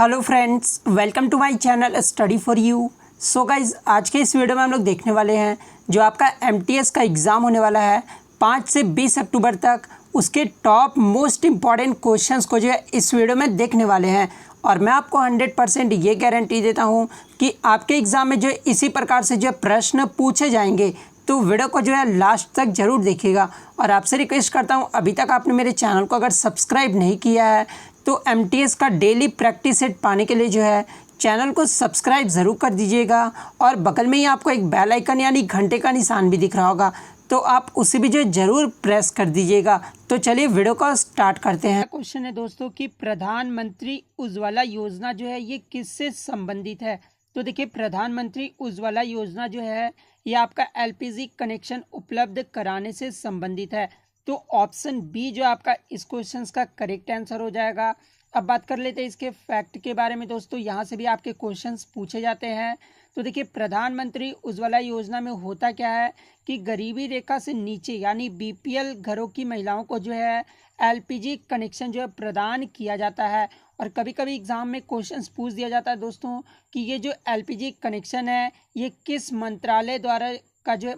Hello friends, welcome to my channel study for you. So guys, आज के इस video में हम लोग देखने वाले हैं जो आपका एमटीएस का एग्ज़ाम होने वाला है 5 से 20 अक्टूबर तक, उसके टॉप मोस्ट इम्पॉर्टेंट क्वेश्चंस को जो है इस वीडियो में देखने वाले हैं। और मैं आपको 100% ये गारंटी देता हूँ कि आपके एग्ज़ाम में जो है इसी प्रकार से जो है प्रश्न पूछे जाएंगे। तो वीडियो को जो है लास्ट तक ज़रूर देखिएगा। और आपसे रिक्वेस्ट करता हूँ, अभी तक आपने मेरे चैनल को अगर सब्सक्राइब नहीं किया है तो एमटीएस का डेली प्रैक्टिस सेट पाने के लिए जो है चैनल को सब्सक्राइब ज़रूर कर दीजिएगा। और बगल में ही आपको एक बेल आइकन यानी घंटे का निशान भी दिख रहा होगा, तो आप उसे भी जो ज़रूर प्रेस कर दीजिएगा। तो चलिए वीडियो को स्टार्ट करते हैं। क्वेश्चन है दोस्तों कि प्रधानमंत्री उज्ज्वला योजना जो है ये किससे संबंधित है। तो देखिए, प्रधानमंत्री उज्ज्वला योजना जो है ये आपका एलपीजी कनेक्शन उपलब्ध कराने से संबंधित है। तो ऑप्शन बी जो आपका इस क्वेश्चन का करेक्ट आंसर हो जाएगा। अब बात कर लेते हैं इसके फैक्ट के बारे में दोस्तों, यहाँ से भी आपके क्वेश्चंस पूछे जाते हैं। तो देखिए, प्रधानमंत्री उज्ज्वला योजना में होता क्या है कि गरीबी रेखा से नीचे यानी बीपीएल घरों की महिलाओं को जो है एलपीजी कनेक्शन जो है प्रदान किया जाता है। और कभी कभी एग्जाम में क्वेश्चंस पूछ दिया जाता है दोस्तों कि ये जो एलपीजी कनेक्शन है ये किस मंत्रालय द्वारा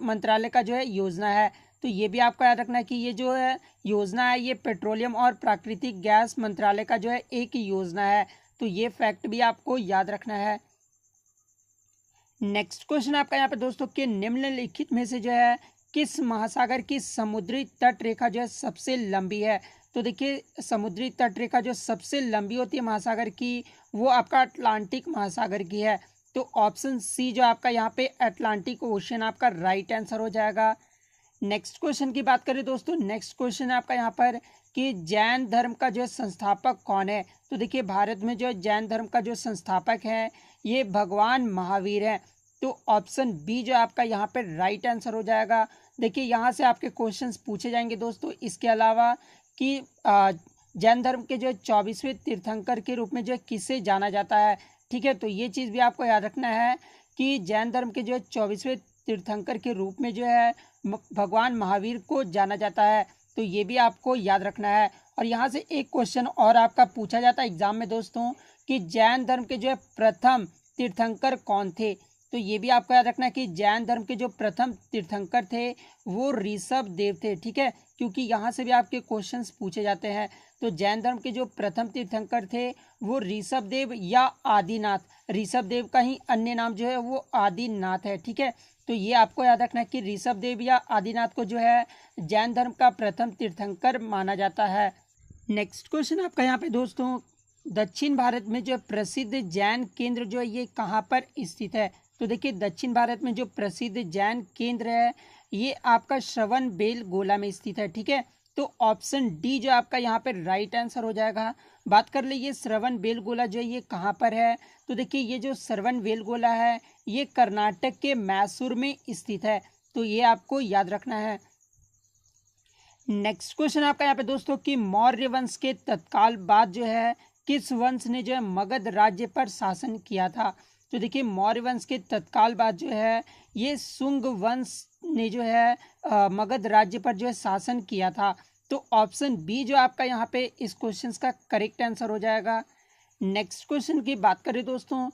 मंत्रालय का जो है योजना है। तो ये भी आपको याद रखना है कि ये जो है योजना है ये पेट्रोलियम और प्राकृतिक गैस मंत्रालय का जो है एक योजना है। तो ये फैक्ट भी आपको याद रखना है। नेक्स्ट क्वेश्चन आपका यहाँ पे दोस्तों कि निम्नलिखित में से जो है किस महासागर की समुद्री तट रेखा जो है सबसे लंबी है। तो देखिए, समुद्री तट रेखा जो सबसे लंबी होती है महासागर की वो आपका अटलांटिक महासागर की है। तो ऑप्शन सी जो आपका यहाँ पे अटलांटिक ओशन आपका राइट आंसर हो जाएगा। नेक्स्ट क्वेश्चन की बात करें दोस्तों, नेक्स्ट क्वेश्चन है आपका यहाँ पर कि जैन धर्म का जो है संस्थापक कौन है। तो देखिए, भारत में जो जैन धर्म का जो संस्थापक है ये भगवान महावीर है। तो ऑप्शन बी जो आपका यहाँ पे राइट आंसर हो जाएगा। देखिए, यहाँ से आपके क्वेश्चंस पूछे जाएंगे दोस्तों इसके अलावा कि जैन धर्म के जो 24वें तीर्थंकर के रूप में जो किसे जाना जाता है। ठीक है, तो ये चीज़ भी आपको याद रखना है कि जैन धर्म के जो 24वें तीर्थंकर के रूप में जो है भगवान महावीर को जाना जाता है। तो ये भी आपको याद रखना है। और यहाँ से एक क्वेश्चन और आपका पूछा जाता है एग्जाम में दोस्तों कि जैन धर्म के जो है प्रथम तीर्थंकर कौन थे। तो ये भी आपको याद रखना है कि जैन धर्म के जो प्रथम तीर्थंकर थे वो ऋषभ देव थे। ठीक है, क्योंकि यहाँ से भी आपके क्वेश्चंस पूछे जाते हैं। तो जैन धर्म के जो प्रथम तीर्थंकर थे वो ऋषभ देव या आदिनाथ, ऋषभ देव का ही अन्य नाम जो है वो आदिनाथ है। ठीक है, तो ये आपको याद रखना है कि ऋषभ देव या आदिनाथ को जो है जैन धर्म का प्रथम तीर्थंकर माना जाता है। नेक्स्ट क्वेश्चन आपका यहाँ पे दोस्तों, दक्षिण भारत में जो प्रसिद्ध जैन केंद्र जो है ये कहाँ पर स्थित है। तो देखिए, दक्षिण भारत में जो प्रसिद्ध जैन केंद्र है ये आपका श्रवण बेलगोला में स्थित है। ठीक है, तो ऑप्शन डी जो आपका यहाँ पे राइट आंसर हो जाएगा। बात कर लीजिए श्रवण बेलगोला जो है ये कहाँ पर है। तो देखिए, ये जो श्रवण बेलगोला है ये कर्नाटक के मैसूर में स्थित है। तो ये आपको याद रखना है। नेक्स्ट क्वेश्चन आपका यहाँ पे दोस्तों कि मौर्य वंश के तत्काल बाद जो है किस वंश ने जो है मगध राज्य पर शासन किया था। तो देखिए, मौर्य वंश के तत्काल बाद जो है ये शुंग वंश ने जो है मगध राज्य पर जो है शासन किया था। तो ऑप्शन बी जो आपका यहाँ पे इस क्वेश्चन का करेक्ट आंसर हो जाएगा। नेक्स्ट क्वेश्चन की बात करें दोस्तों,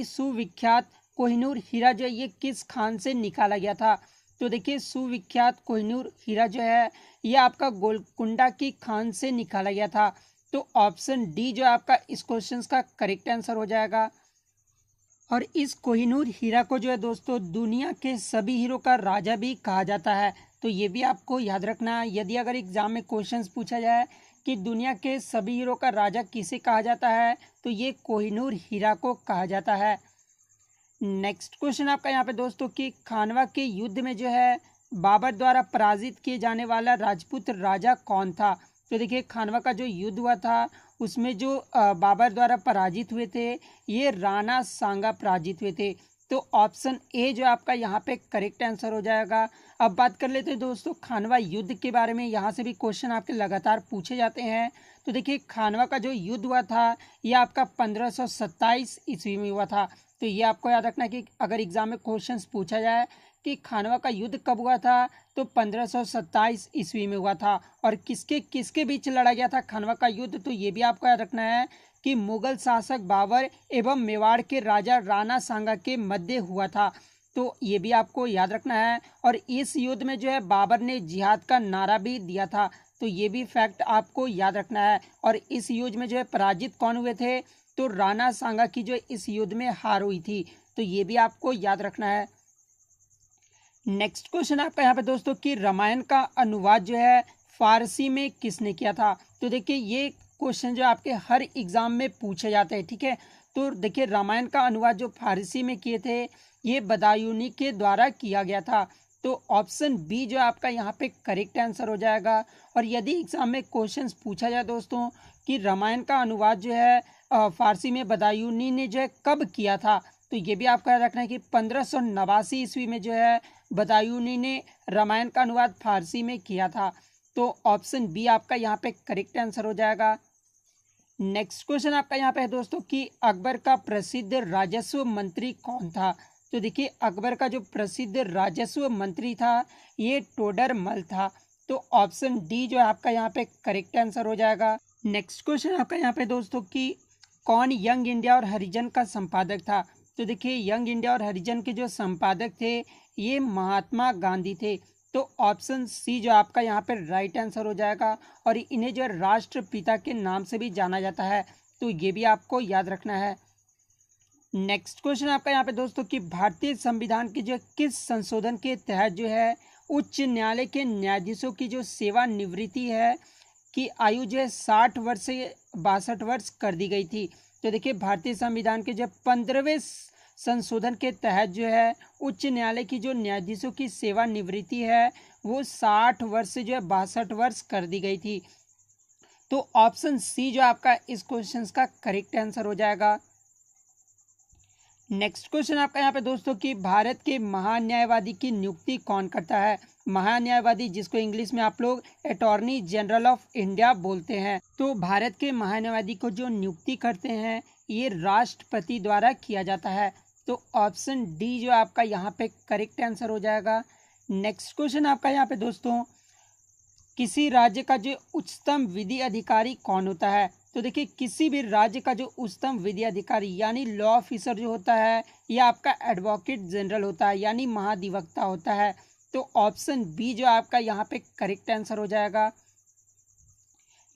सुविख्यात कोहिनूर हीरा जो है ये किस खान से निकाला गया था। तो देखिए, सुविख्यात कोहिनूर हीरा जो है ये आपका गोलकुंडा की खान से निकाला गया था। तो ऑप्शन डी जो आपका इस क्वेश्चन का करेक्ट आंसर हो जाएगा। और इस कोहिनूर हीरा को जो है दोस्तों दुनिया के सभी हीरो का राजा भी कहा जाता है। तो ये भी आपको याद रखना है। यदि अगर एग्जाम में क्वेश्चंस पूछा जाए कि दुनिया के सभी हीरो का राजा किसे कहा जाता है तो ये कोहिनूर हीरा को कहा जाता है। नेक्स्ट क्वेश्चन आपका यहाँ पे दोस्तों कि खानवा के युद्ध में जो है बाबर द्वारा पराजित किए जाने वाला राजपूत राजा कौन था। तो देखिए, खानवा का जो युद्ध हुआ था उसमें जो बाबर द्वारा पराजित हुए थे ये राणा सांगा पराजित हुए थे। तो ऑप्शन ए जो आपका यहाँ पे करेक्ट आंसर हो जाएगा। अब बात कर लेते हैं दोस्तों खानवा युद्ध के बारे में, यहाँ से भी क्वेश्चन आपके लगातार पूछे जाते हैं। तो देखिए, खानवा का जो युद्ध हुआ था ये आपका 1527 ईस्वी में हुआ था। तो ये आपको याद रखना है कि अगर एग्जाम में क्वेश्चंस पूछा जाए कि खानवा का युद्ध कब हुआ था तो 1527 ईस्वी में हुआ था। और किसके किसके बीच लड़ा गया था खानवा का युद्ध, तो ये भी आपको याद रखना है कि मुगल शासक बाबर एवं मेवाड़ के राजा राणा सांगा के मध्य हुआ था। तो ये भी आपको याद रखना है। और इस युद्ध में जो है बाबर ने जिहाद का नारा भी दिया था, तो ये भी फैक्ट आपको याद रखना है। और इस युद्ध में जो है पराजित कौन हुए थे, तो राणा सांगा की जो इस युद्ध में हार हुई थी, तो ये भी आपको याद रखना है। नेक्स्ट क्वेश्चन आपका यहाँ पे दोस्तों कि रामायण का अनुवाद जो है फारसी में किसने किया था। तो देखिए ये क्वेश्चन जो आपके हर एग्जाम में पूछे जाते हैं, ठीक है। तो देखिए रामायण का अनुवाद जो फारसी में किए थे ये बदायूनी के द्वारा किया गया था। तो ऑप्शन बी जो आपका यहाँ पे करेक्ट आंसर हो जाएगा। और यदि एग्जाम में क्वेश्चन पूछा जाए दोस्तों कि रामायण का अनुवाद जो है फारसी में बदायूनी ने जो है कब किया था, तो ये भी आपका याद रखना है कि 1589 ईस्वी में जो है बदायूनी ने रामायण का अनुवाद फारसी में किया था। तो ऑप्शन बी आपका यहाँ पे करेक्ट आंसर हो जाएगा। नेक्स्ट क्वेश्चन आपका यहाँ पे है दोस्तों कि अकबर का प्रसिद्ध राजस्व मंत्री कौन था। तो देखिए अकबर का जो प्रसिद्ध राजस्व मंत्री था ये टोडर मल था। तो ऑप्शन डी जो है आपका यहाँ पे करेक्ट आंसर हो जाएगा। नेक्स्ट क्वेश्चन आपका यहाँ पे दोस्तों कि कौन यंग इंडिया और हरिजन का संपादक था। तो देखिए यंग इंडिया और हरिजन के जो संपादक थे ये महात्मा गांधी थे। तो ऑप्शन सी जो आपका यहाँ पे राइट आंसर हो जाएगा। और इन्हें जो राष्ट्रपिता के नाम से भी जाना जाता है, तो ये भी आपको याद रखना है। नेक्स्ट क्वेश्चन आपका यहाँ पे दोस्तों कि भारतीय संविधान के जो किस संशोधन के तहत जो है उच्च न्यायालय के न्यायाधीशों की जो सेवानिवृत्ति है की आयु जो है 60 वर्ष से 62 वर्ष कर दी गई थी। तो देखिए भारतीय संविधान के जो 15वें संशोधन के तहत जो है उच्च न्यायालय की जो न्यायाधीशों की सेवानिवृत्ति है वो 60 वर्ष से जो है 62 वर्ष कर दी गई थी। तो ऑप्शन सी जो आपका इस क्वेश्चन का करेक्ट आंसर हो जाएगा। नेक्स्ट क्वेश्चन आपका यहाँ पे दोस्तों कि भारत के महान्यायवादी की नियुक्ति कौन करता है। महान्यायवादी जिसको इंग्लिश में आप लोग अटॉर्नी जनरल ऑफ इंडिया बोलते हैं। तो भारत के महान्यायवादी को जो नियुक्ति करते हैं ये राष्ट्रपति द्वारा किया जाता है। तो ऑप्शन डी जो आपका यहाँ पे करेक्ट आंसर हो जाएगा। नेक्स्ट क्वेश्चन आपका यहाँ पे दोस्तों किसी राज्य का जो उच्चतम विधि अधिकारी कौन होता है। तो देखिए किसी भी राज्य का जो उच्चतम विधि अधिकारी यानी लॉ ऑफिसर जो होता है यह आपका एडवोकेट जनरल होता है यानी महाधिवक्ता होता है। तो ऑप्शन बी जो आपका यहाँ पे करेक्ट आंसर हो जाएगा।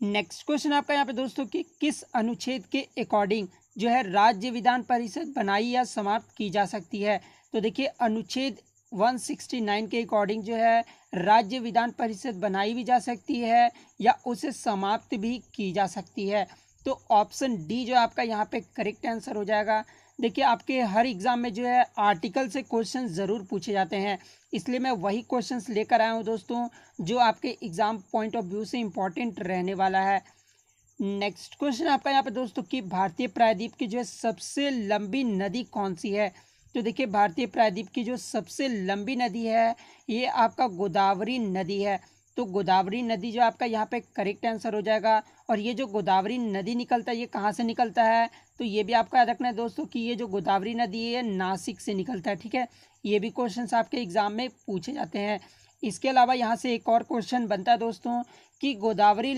नेक्स्ट क्वेश्चन आपका यहाँ पे दोस्तों कि किस अनुच्छेद के अकॉर्डिंग जो है राज्य विधान परिषद बनाई या समाप्त की जा सकती है। तो देखिए अनुच्छेद 169 के अकॉर्डिंग जो है राज्य विधान परिषद बनाई भी जा सकती है या उसे समाप्त भी की जा सकती है। तो ऑप्शन डी जो आपका यहाँ पे करेक्ट आंसर हो जाएगा। देखिए आपके हर एग्जाम में जो है आर्टिकल से क्वेश्चन ज़रूर पूछे जाते हैं, इसलिए मैं वही क्वेश्चंस लेकर आया हूँ दोस्तों जो आपके एग्जाम पॉइंट ऑफ व्यू से इम्पोर्टेंट रहने वाला है। नेक्स्ट क्वेश्चन आपका यहाँ पे दोस्तों कि भारतीय प्रायद्वीप की जो है सबसे लंबी नदी कौन सी है। तो देखिए भारतीय प्रायद्वीप की जो सबसे लंबी नदी है ये आपका गोदावरी नदी है। तो गोदावरी नदी जो आपका यहाँ पे करेक्ट आंसर हो जाएगा। और ये जो गोदावरी नदी निकलता है ये कहाँ से निकलता है, तो ये भी आपका याद रखना है दोस्तों कि ये जो गोदावरी नदी है नासिक से निकलता है, ठीक है। ये भी क्वेश्चंस आपके एग्जाम में पूछे जाते हैं। इसके अलावा यहाँ से एक और क्वेश्चन बनता है दोस्तों कि गोदावरी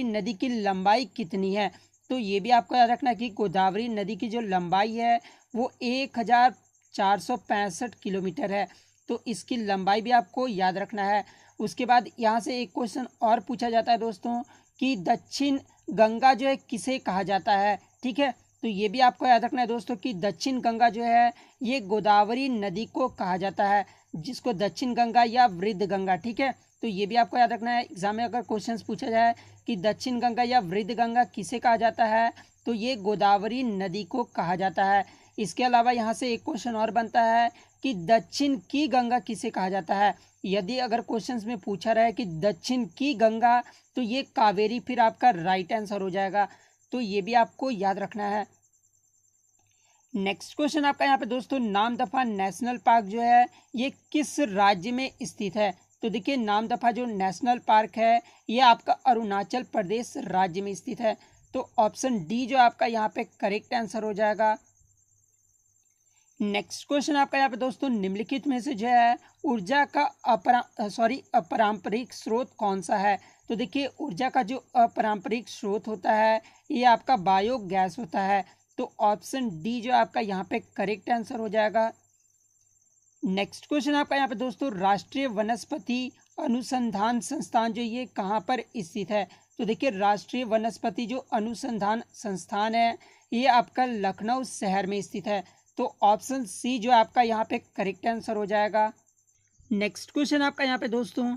नदी की लंबाई कितनी है। तो ये भी आपको याद रखना है कि गोदावरी नदी की जो लंबाई है वो 1465 किलोमीटर है। तो इसकी लंबाई भी आपको याद रखना है। उसके बाद यहाँ से एक क्वेश्चन और पूछा जाता है दोस्तों कि दक्षिण गंगा जो है किसे कहा जाता है, ठीक है। तो ये भी आपको याद रखना है दोस्तों कि दक्षिण गंगा जो है ये गोदावरी नदी को कहा जाता है, जिसको दक्षिण गंगा या वृद्ध गंगा, ठीक है। तो ये भी आपको याद रखना है। एग्जाम में अगर क्वेश्चंस पूछा जाए कि दक्षिण गंगा या वृद्ध गंगा किसे कहा जाता है, तो ये गोदावरी नदी को कहा जाता है। इसके अलावा यहाँ से एक क्वेश्चन और बनता है कि दक्षिण की गंगा किसे कहा जाता है। यदि अगर क्वेश्चंस में पूछा रहा है कि दक्षिण की गंगा, तो ये कावेरी फिर आपका राइट आंसर हो जाएगा। तो ये भी आपको याद रखना है। नेक्स्ट क्वेश्चन आपका यहाँ पे दोस्तों नामदफा नेशनल पार्क जो है ये किस राज्य में स्थित है। तो देखिए नामदफा जो नेशनल पार्क है ये आपका अरुणाचल प्रदेश राज्य में स्थित है। तो ऑप्शन डी जो आपका यहाँ पे करेक्ट आंसर हो जाएगा। नेक्स्ट क्वेश्चन आपका यहाँ पे दोस्तों निम्नलिखित में से जो है ऊर्जा का अपारंपरिक स्रोत कौन सा है। तो देखिए ऊर्जा का जो अपारंपरिक स्रोत होता है ये आपका बायोगैस होता है। तो ऑप्शन डी जो आपका यहाँ पे करेक्ट आंसर हो जाएगा। नेक्स्ट क्वेश्चन आपका यहाँ पे दोस्तों, राष्ट्रीय वनस्पति अनुसंधान संस्थान जो ये कहाँ पर स्थित है? तो देखिए राष्ट्रीय वनस्पति जो अनुसंधान संस्थान है ये आपका लखनऊ शहर में स्थित है। तो ऑप्शन सी जो आपका यहाँ पे करेक्ट आंसर हो जाएगा। नेक्स्ट क्वेश्चन आपका यहाँ पे दोस्तों,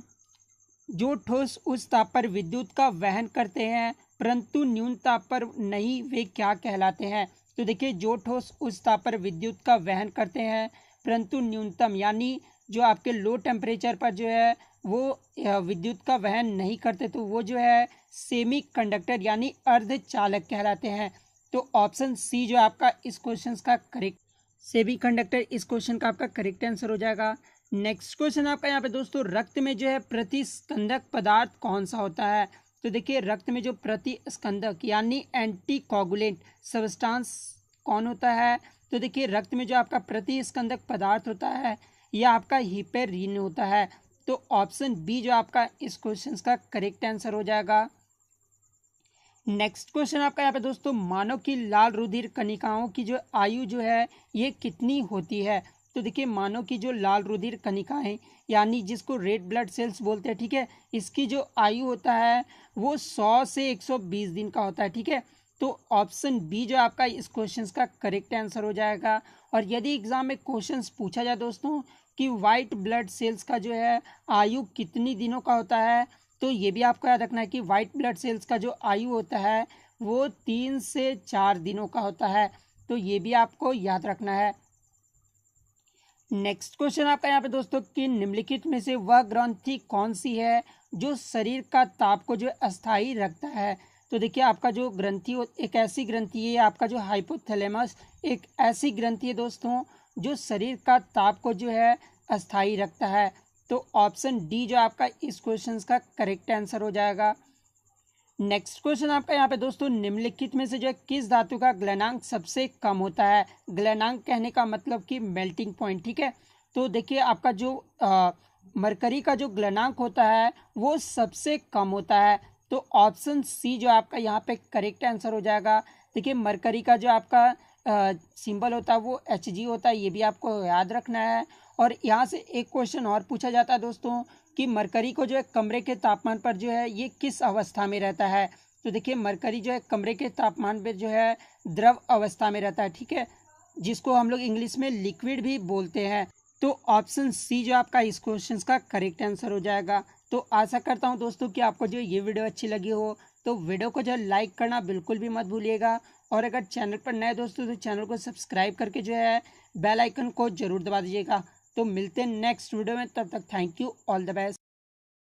जो ठोस उच्च ताप पर विद्युत का वहन करते हैं परंतु न्यून ताप पर नहीं, वे क्या कहलाते हैं? तो देखिए जो ठोस उच्च ताप पर विद्युत का वहन करते हैं परंतु न्यूनतम यानी जो आपके लो टेम्परेचर पर जो है वो विद्युत का वहन नहीं करते, तो वो जो है सेमी कंडक्टर यानी अर्धचालक कहलाते हैं। तो ऑप्शन सी जो आपका इस क्वेश्चन का करेक्ट, सेमी कंडक्टर इस क्वेश्चन का आपका करेक्ट आंसर हो जाएगा। नेक्स्ट क्वेश्चन आपका यहाँ पे दोस्तों, रक्त में जो है प्रतिस्कंदक पदार्थ कौन सा होता है? तो देखिए रक्त में जो प्रतिस्कंदक यानी एंटी कोगुलेंट सब्सटेंस कौन होता है? तो देखिए रक्त में जो आपका प्रतिस्कंदक पदार्थ होता है यह आपका हिपेरिन होता है। तो ऑप्शन बी जो आपका इस क्वेश्चन का करेक्ट आंसर हो जाएगा। नेक्स्ट क्वेश्चन आपका यहाँ पे दोस्तों, मानव की लाल रुधिर कणिकाओं की जो आयु जो है ये कितनी होती है? तो देखिए मानव की जो लाल रुधिर कणिकाएं यानी जिसको रेड ब्लड सेल्स बोलते हैं, ठीक है, इसकी जो आयु होता है वो 100 से 120 दिन का होता है, ठीक है। तो ऑप्शन बी जो आपका इस क्वेश्चन का करेक्ट आंसर हो जाएगा। और यदि एग्जाम में क्वेश्चन पूछा जाए दोस्तों कि वाइट ब्लड सेल्स का जो है आयु कितनी दिनों का होता है, तो ये भी आपको याद रखना है कि वाइट ब्लड सेल्स का जो आयु होता है वो 3 से 4 दिनों का होता है। तो ये भी आपको याद रखना है। नेक्स्ट क्वेश्चन आपका यहाँ पे दोस्तों, कि निम्नलिखित में से वह ग्रंथि कौन सी है जो शरीर का ताप को जो अस्थायी रखता है? तो देखिए आपका जो ग्रंथि एक ऐसी ग्रंथि है, आपका जो हाइपोथैलेमस एक ऐसी ग्रंथि है दोस्तों जो शरीर का ताप को जो है अस्थायी रखता है। तो ऑप्शन डी जो आपका इस क्वेश्चन का करेक्ट आंसर हो जाएगा। नेक्स्ट क्वेश्चन आपका यहाँ पे दोस्तों, निम्नलिखित में से जो है किस धातु का गलनांक सबसे कम होता है? गलनांक कहने का मतलब कि मेल्टिंग पॉइंट, ठीक है। तो देखिए आपका जो मरकरी का जो गलनांक होता है वो सबसे कम होता है। तो ऑप्शन सी जो आपका यहाँ पे करेक्ट आंसर हो जाएगा। देखिए मरकरी का जो आपका सिंबल होता है वो Hg होता है, ये भी आपको याद रखना है। और यहाँ से एक क्वेश्चन और पूछा जाता है दोस्तों कि मरकरी को जो है कमरे के तापमान पर जो है ये किस अवस्था में रहता है? तो देखिए मरकरी जो है कमरे के तापमान पर जो है द्रव अवस्था में रहता है, ठीक है, जिसको हम लोग इंग्लिश में लिक्विड भी बोलते हैं। तो ऑप्शन सी जो आपका इस क्वेश्चन का करेक्ट आंसर हो जाएगा। तो आशा करता हूं दोस्तों कि आपको जो ये वीडियो अच्छी लगी हो, तो वीडियो को जो लाइक करना बिल्कुल भी मत भूलिएगा। और अगर चैनल पर नए दोस्तों तो चैनल को सब्सक्राइब करके जो है बेल आइकन को जरूर दबा दीजिएगा। तो मिलते हैं नेक्स्ट वीडियो में, तब तक thank you, all the best.